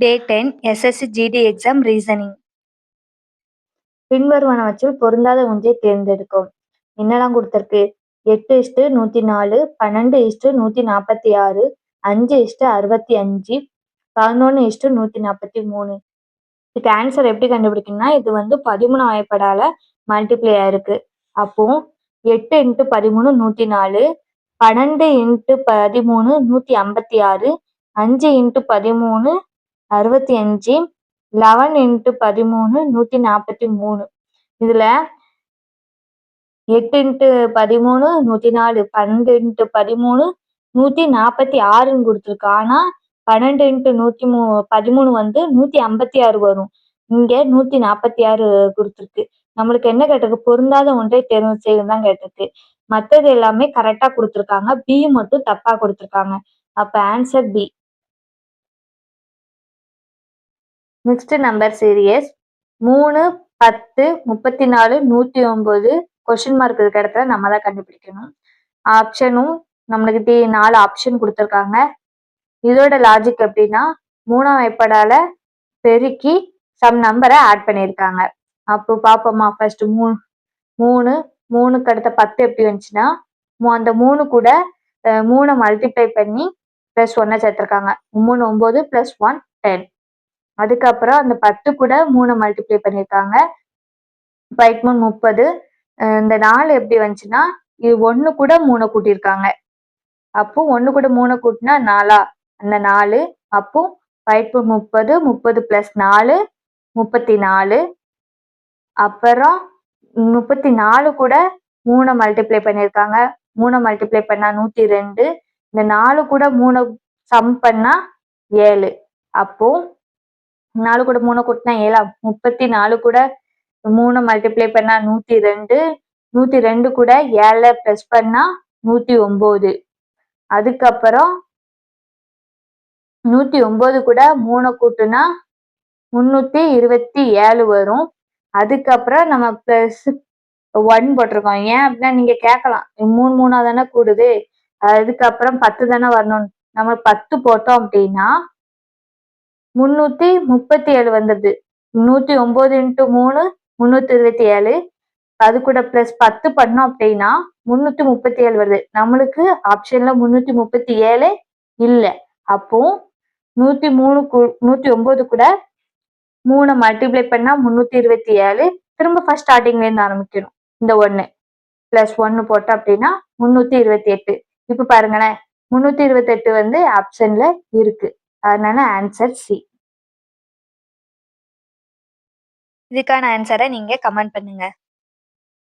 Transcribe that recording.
Day 10 SSC GD exam reasoning. பின்வருவனவற்றில் பொருந்தாத ஒன்றை தேர்ந்தெடுக்கும். என்னெல்லாம் கொடுத்துருக்கு? 8:104, 12:146, 5:65, 11:143. இதுக்கு ஆன்சர் எப்படி கண்டுபிடிக்கணும்னா, இது 13 வகைப்படால மல்டிப்ளை ஆயிருக்கு. அப்போ 8 × 13 104, 12 × 13 156, 5 × 13 65, 11 × 13 143. இதுல 8 × 13 104, 12 × 13 146 கொடுத்துருக்கு. ஆனா 12 × 13 156 வரும். இங்க 146 கொடுத்துருக்கு. நம்மளுக்கு என்ன கேட்டிருக்கு? பொருந்தாத ஒன்றை தேர்வு செய்யணும் தான் கேட்டிருக்கு. மற்றது எல்லாமே கரெக்டா கொடுத்துருக்காங்க, பி மட்டும் தப்பா கொடுத்துருக்காங்க. அப்ப answer B. Mixed number series 3, 10, 34, 109 question mark இருக்க இடத்துல நம்ம தான் கண்டுபிடிக்கணும். ஆப்ஷனும் நம்மளுக்கு 4 ஆப்ஷன் கொடுத்துருக்காங்க. இதோட லாஜிக் எப்படின்னா, 3ஆம் வாய்ப்பாடால பெருக்கி சம் நம்பரை ஆட் பண்ணியிருக்காங்க. அப்போ பார்ப்போமா? ஃபர்ஸ்ட் 3 3க்கு அடுத்த 10 எப்படி வந்துச்சுன்னா, அந்த 3 கூட 3 மல்டிப்ளை பண்ணி +1 சேர்த்திருக்காங்க. 3 9 + 1 10. அதுக்கப்புறம் அந்த 10 கூட 3 மல்டிப்ளை பண்ணியிருக்காங்க. 30. இந்த 4 எப்படி வந்துச்சுன்னா, இது 1 கூட 3 கூட்டியிருக்காங்க. அப்போ 1 கூட 3 கூட்டினா 4, அந்த 4. அப்போ 30, 30 + 4 34. அப்புறம் 34 கூட 3 மல்டிப்ளை பண்ணியிருக்காங்க. 3 மல்டிப்ளை பண்ணா 102. இந்த 4 கூட 3 சம் பண்ணா 7. அப்போ 4 கூட 3 கூட்டினா 7. 34 கூட 3 மல்டிப்ளை பண்ணா 102. 102 கூட 7 ப்ளஸ் பண்ணா 109. அதுக்கப்புறம் 109 கூட 3 கூட்டுனா 327 வரும். அதுக்கப்புறம் நம்ம +1 போட்டிருக்கோம். ஏன் அப்படின்னா நீங்க கேட்கலாம், 3 3ஆ தானே கூடுது, அதுக்கப்புறம் 10 தானே வரணும். நம்ம 10 போட்டோம் அப்படின்னா 337 வந்துடுது. 109 × 3 327. அது கூட +10 பண்ணோம் அப்படின்னா 337 வருது. நம்மளுக்கு ஆப்ஷன்ல 337 இல்லை. அப்போ 109 கூட 3 மல்டிப்ளை பண்ணா 327. திரும்ப ஃபர்ஸ்ட் ஸ்டார்டிங்ல இருந்து ஆரம்பிக்கணும். இந்த 1 +1 போட்டோம் அப்படின்னா 328. இப்ப பாருங்களேன், 328 ஆப்ஷன்ல இருக்கு. அதனால ஆன்சர் சி. இதுக்கான ஆன்சரை நீங்க கமெண்ட் பண்ணுங்க.